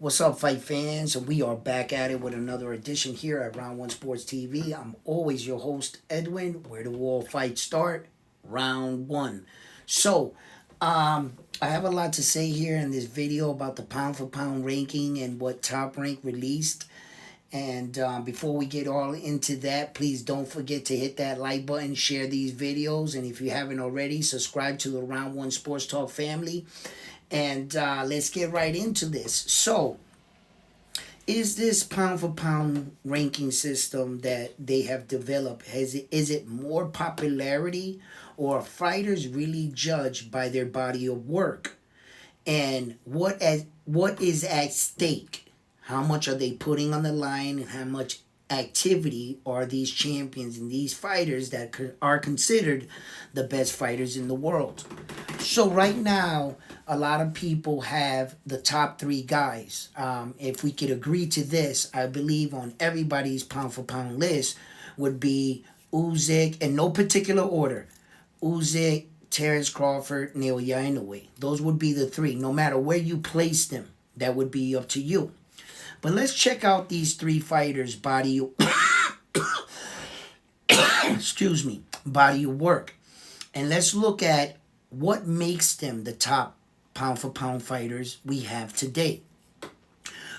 What's up, fight fans? And we are back at it with another edition here at Round One Sports TV. I'm always your host, Edwin. Where do all fights start? Round one. So, I have a lot to say here in this video about the pound for pound ranking and what Top Rank released. And before we get all into that, please don't forget to hit that like button, share these videos, and if you haven't already, subscribe to the Round One Sports Talk family. And let's get right into this. So, is this pound for pound ranking system that they have developed, is it more popularity, or are fighters really judged by their body of work? And what is at stake? How much are they putting on the line, and how much activity are these champions and these fighters that are considered the best fighters in the world? So right now, a lot of people have the top three guys. If we could agree to this, I believe on everybody's pound for pound list would be Usyk, in no particular order. Usyk, Terence Crawford, Naoya Inoue. Those would be the three. No matter where you place them, that would be up to you. But let's check out these three fighters' body excuse me, body of work. And let's look at what makes them the top pound for pound fighters we have today.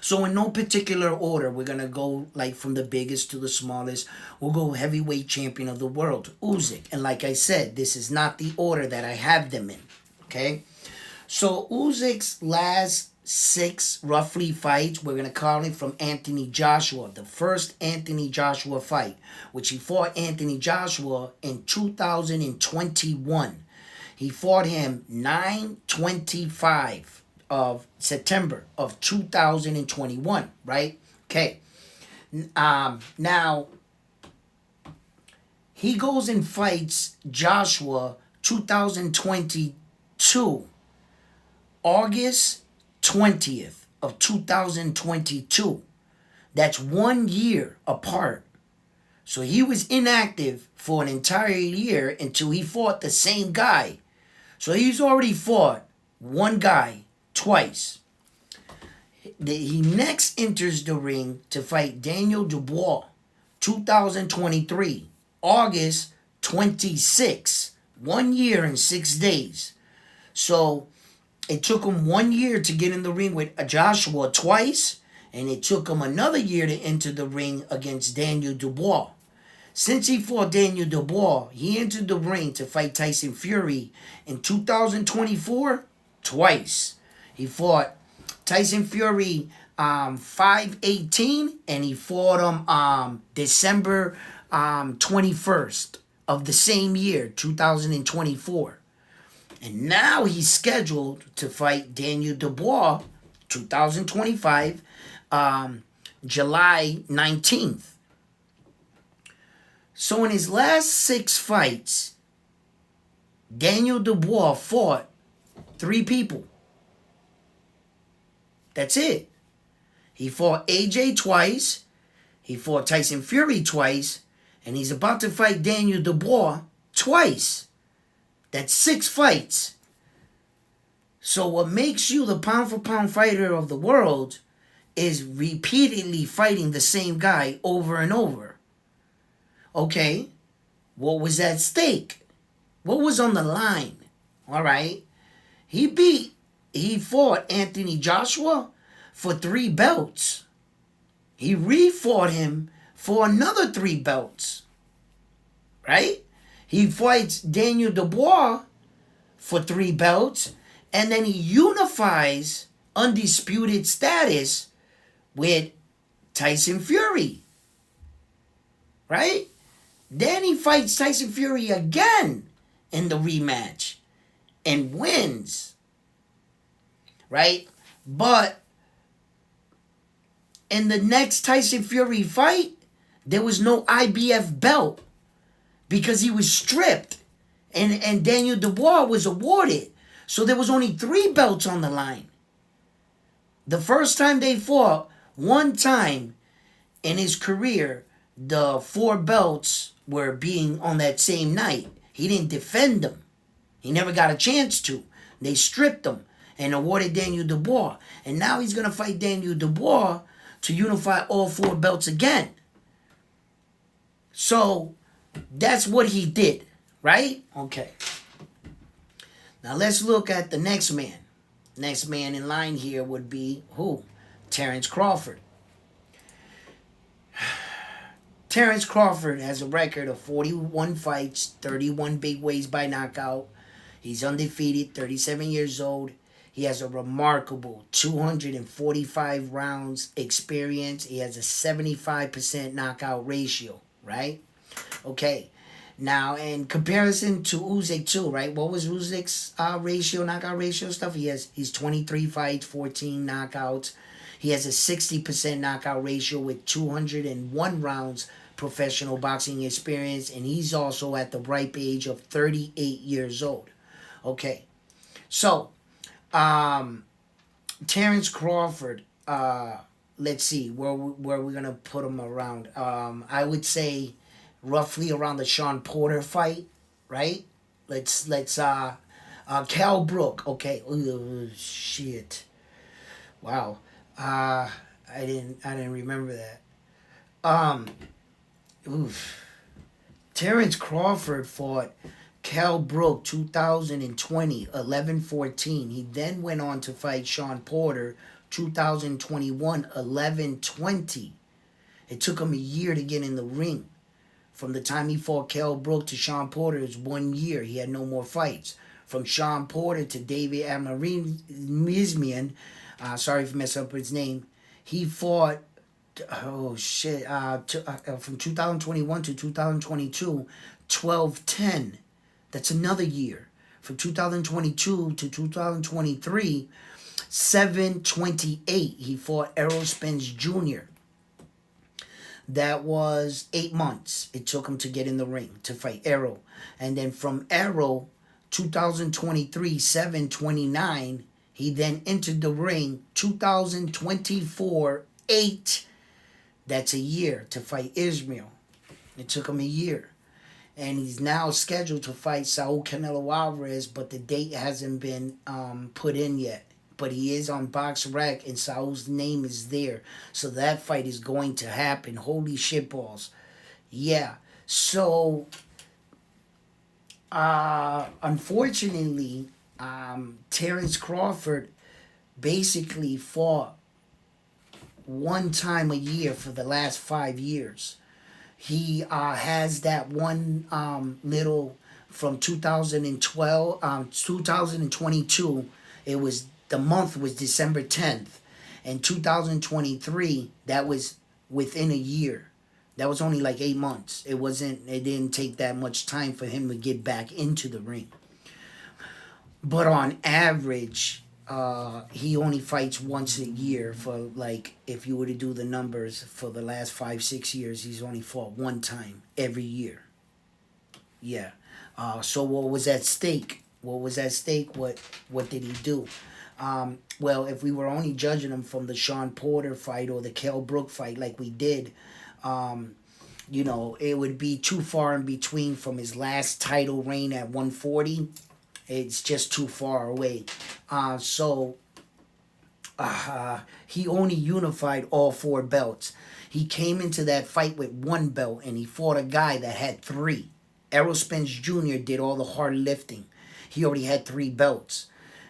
So in no particular order, we're going to go like from the biggest to the smallest. We'll go heavyweight champion of the world, Usyk. And like I said, this is not the order that I have them in. Okay? So Usyk's last six roughly fights, we're going to call it from Anthony Joshua, the first Anthony Joshua fight, which he fought Anthony Joshua in 2021. He fought him 9/25 of September of 2021, right? Okay. Now, he goes and fights Joshua 2022, August 20th of 2022. That's 1 year apart. So he was inactive for an entire year until he fought the same guy. So he's already fought one guy twice. He next enters the ring to fight Daniel Dubois, 2023, August 26, 1 year and 6 days. So it took him 1 year to get in the ring with Joshua twice, and it took him another year to enter the ring against Daniel Dubois. Since he fought Daniel Dubois, he entered the ring to fight Tyson Fury in 2024 twice. He fought Tyson Fury 5/18, and he fought him December 21st of the same year, 2024. And now he's scheduled to fight Daniel Dubois 2025 July 19th. So in his last six fights, Daniel Dubois fought three people. That's it. He fought AJ twice, he fought Tyson Fury twice, and he's about to fight Daniel Dubois twice. That's six fights. So what makes you the pound for pound fighter of the world is repeatedly fighting the same guy over and over. Okay, what was at stake? What was on the line? All right, he fought Anthony Joshua for 3 belts. He re-fought him for another 3 belts. Right? He fights Daniel Dubois for 3 belts, and then he unifies undisputed status with Tyson Fury. Right? Then he fights Tyson Fury again in the rematch and wins. Right? But in the next Tyson Fury fight, there was no IBF belt because he was stripped, and Daniel Dubois was awarded. So there was only 3 belts on the line. The first time they fought, one time in his career, the 4 belts were being on that same night. He didn't defend them. He never got a chance to. They stripped him. and awarded Daniel Dubois. And now he's going to fight Daniel Dubois to unify all 4 belts again. So that's what he did, right? Okay. Now let's look at the next man. Next man in line here would be who? Terence Crawford. Terence Crawford has a record of 41 fights, 31 big ways by knockout. He's undefeated, 37 years old. He has a remarkable 245 rounds experience. He has a 75% knockout ratio, right? Okay. Now, in comparison to Usyk too, right? What was Usyk's knockout ratio stuff? He's 23 fights, 14 knockouts. He has a 60% knockout ratio with 201 rounds professional boxing experience, and he's also at the ripe age of 38 years old. Okay, so Terence Crawford. Let's see where we're gonna put him around. I would say roughly around the Sean Porter fight, right? Let's Cal Brook. Okay. Shit. Wow. I didn't remember that. Oof. Terence Crawford fought Cal Brook 2020, 11-14. He then went on to fight Sean Porter 2021, 11-20. It took him a year to get in the ring. From the time he fought Cal Brook to Sean Porter, it was 1 year. He had no more fights. From Sean Porter to David Amarizian, sorry if I messed up his name, he fought, from 2021 to 2022, 12-10. That's another year. From 2022 to 2023, 7-28. He fought Errol Spence Jr. That was 8 months it took him to get in the ring to fight Errol. And then from Errol, 2023, 7-29, he then entered the ring 2024, 8. That's a year to fight Israel. It took him a year. And he's now scheduled to fight Saul Canelo Alvarez, but the date hasn't been put in yet. But he is on BoxRec, and Saul's name is there. So that fight is going to happen. Holy shitballs. Yeah. So, unfortunately, Terence Crawford basically fought one time a year for the last 5 years. He has that one little from 2012, 2022. The month was December 10th. And 2023, that was within a year. That was only like 8 months. It didn't take that much time for him to get back into the ring. But on average, he only fights once a year for, like, if you were to do the numbers for the last 5-6 years, he's only fought one time every year. Yeah. So what was at stake? What did he do? Well, if we were only judging him from the Sean Porter fight or the Kell Brook fight like we did, it would be too far in between from his last title reign at 140. It's just too far away. He only unified all 4 belts. He came into that fight with 1 belt, and he fought a guy that had 3. Errol Spence Jr. did all the hard lifting. He already had 3 belts.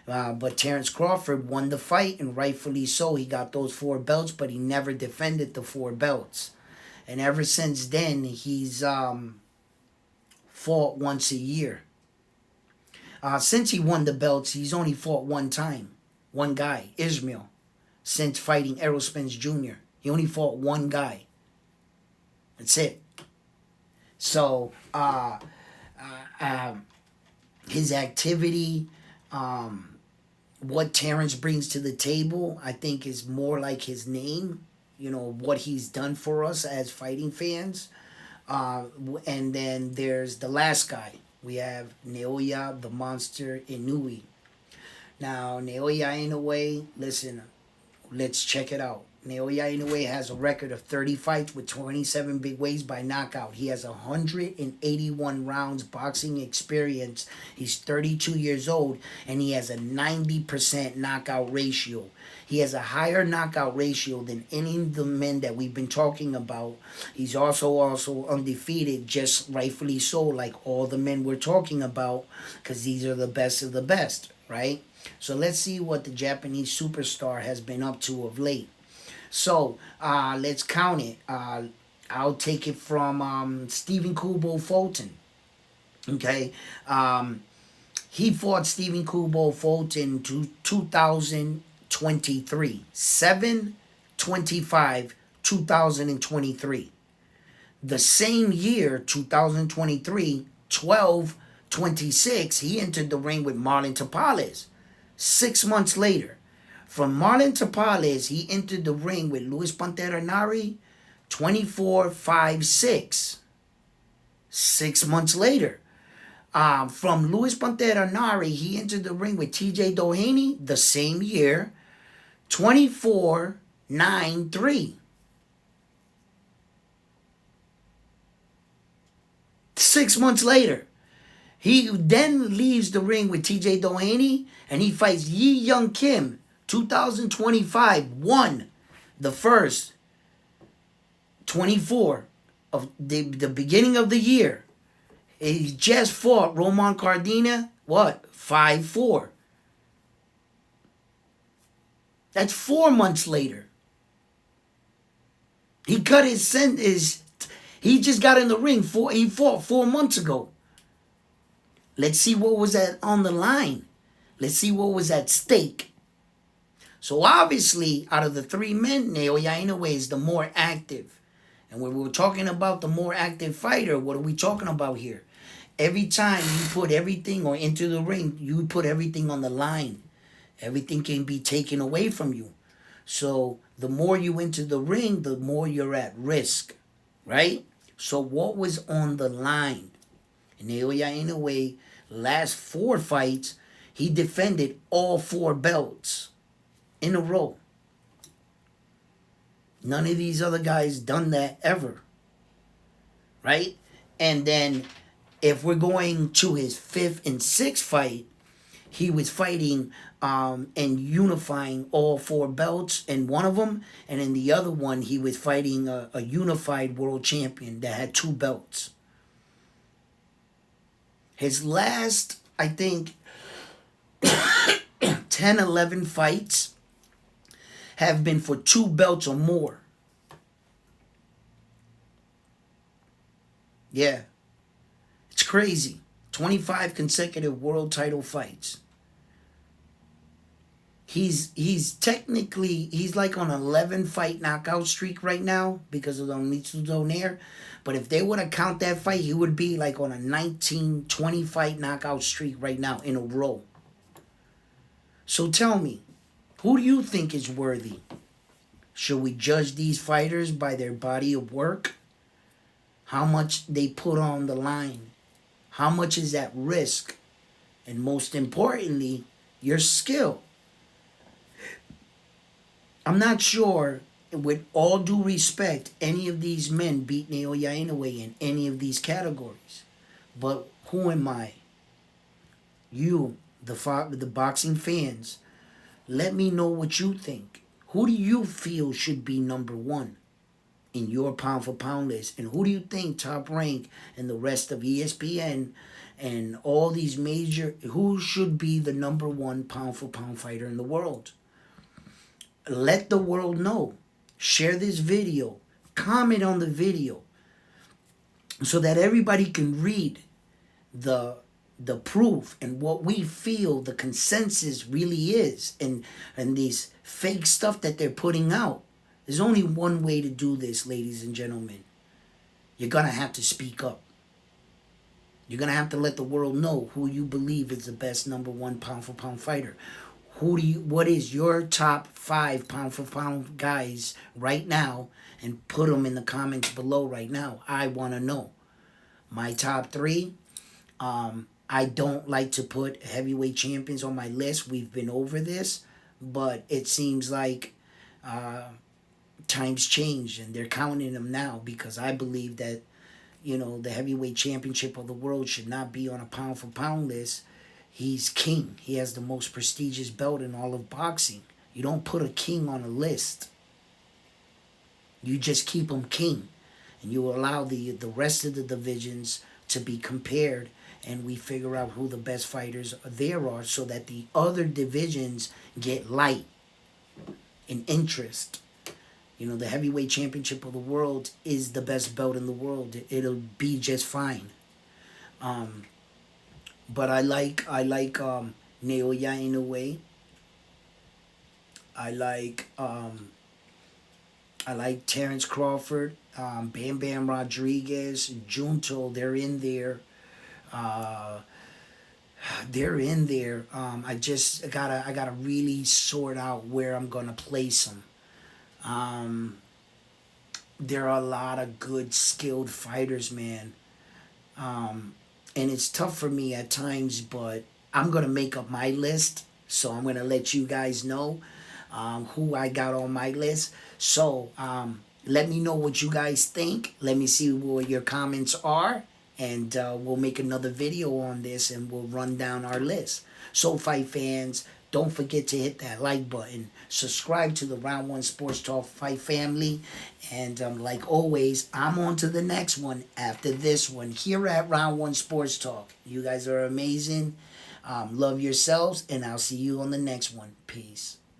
But Terence Crawford won the fight, and rightfully so. He got those 4 belts, but he never defended the 4 belts. And ever since then, he's fought once a year. Since he won the belts, he's only fought one time. One guy, Ismail. Since fighting Errol Spence Jr. He only fought one guy. That's it. So, his activity, what Terence brings to the table, I think is more like his name. What he's done for us as fighting fans. And then there's the last guy. We have Naoya the Monster Inoue. Now, Naoya Inoue, listen, let's check it out. Naoya Inoue has a record of 30 fights with 27 big ways by knockout. He has 181 rounds boxing experience. He's 32 years old, and he has a 90% knockout ratio. He has a higher knockout ratio than any of the men that we've been talking about. He's also undefeated, just rightfully so, like all the men we're talking about, because these are the best of the best, right? So let's see what the Japanese superstar has been up to of late. So let's count it. I'll take it from Stephen Kubo Fulton. Okay. He fought Stephen Kubo Fulton to 2023. 7/25, 2023. The same year, 2023, 12/26, he entered the ring with Marlon Tapales. 6 months later. From Marlon Tapales, he entered the ring with Luis Pantera Nari, 24/5/6. 6 months later. From Luis Pantera Nari, he entered the ring with TJ Doheny the same year, 24/9/3. 6 months later. He then leaves the ring with TJ Doheny and he fights Yi Young Kim, 2025, won the first 24 of the beginning of the year. He just fought Roman Cardina, 5-4. That's 4 months later. He cut his sentence. He just got in the ring. He fought 4 months ago. Let's see what was on the line. Let's see what was at stake. So obviously, out of the three men, Naoya Inoue is the more active. And when we're talking about the more active fighter, what are we talking about here? Every time you put everything or into the ring, you put everything on the line. Everything can be taken away from you. So the more you enter the ring, the more you're at risk, right? So what was on the line? Naoya Inoue, last 4 fights, he defended all 4 belts in a row. None of these other guys done that ever, right? And then if we're going to his 5th and 6th fight, he was fighting and unifying all 4 belts in one of them, and in the other one he was fighting a unified world champion that had 2 belts. His last, I think, 10, 11 fights have been for 2 belts or more. Yeah. It's crazy. 25 consecutive world title fights. He's technically, he's like on an 11 fight knockout streak right now because of the Mitsu Donaire. But if they were to count that fight, he would be like on a 19, 20 fight knockout streak right now in a row. So tell me, who do you think is worthy? Should we judge these fighters by their body of work? How much they put on the line? How much is at risk? And most importantly, your skill. I'm not sure, with all due respect, any of these men beat Naoya Inoue in any of these categories. But who am I? You, the boxing fans, let me know what you think. Who do you feel should be number 1 in your pound for pound list? And who do you think Top Rank and the rest of ESPN and all these major, who should be the number 1 pound for pound fighter in the world? Let the world know. Share this video. Comment on the video so that everybody can read the proof and what we feel the consensus really is, and these fake stuff that they're putting out. There's only one way to do this, ladies and gentlemen. You're going to have to speak up. You're going to have to let the world know who you believe is the best number 1 pound for pound fighter. What is your top 5 pound for pound guys right now, and put them in the comments below right now. I want to know. My top 3, I don't like to put heavyweight champions on my list. We've been over this, but it seems like times change and they're counting him now, because I believe that, the heavyweight championship of the world should not be on a pound for pound list. He's king. He has the most prestigious belt in all of boxing. You don't put a king on a list. You just keep him king. And you allow the rest of the divisions to be compared, and we figure out who the best fighters there are, so that the other divisions get light and interest. The heavyweight championship of the world is the best belt in the world. It'll be just fine. But I like Naoya Inoue. I like Terence Crawford, Bam Bam Rodriguez, Junto. They're in there. They're in there. I just I gotta really sort out where I'm gonna place them. There are a lot of good, skilled fighters, man. And it's tough for me at times, but I'm gonna make up my list. So I'm gonna let you guys know who I got on my list. So let me know what you guys think. Let me see what your comments are, and we'll make another video on this and we'll run down our list. So fight fans, don't forget to hit that like button. Subscribe to the Round 1 Sports Talk Fight family. And like always, I'm on to the next one after this one here at Round 1 Sports Talk. You guys are amazing. Love yourselves, and I'll see you on the next one. Peace.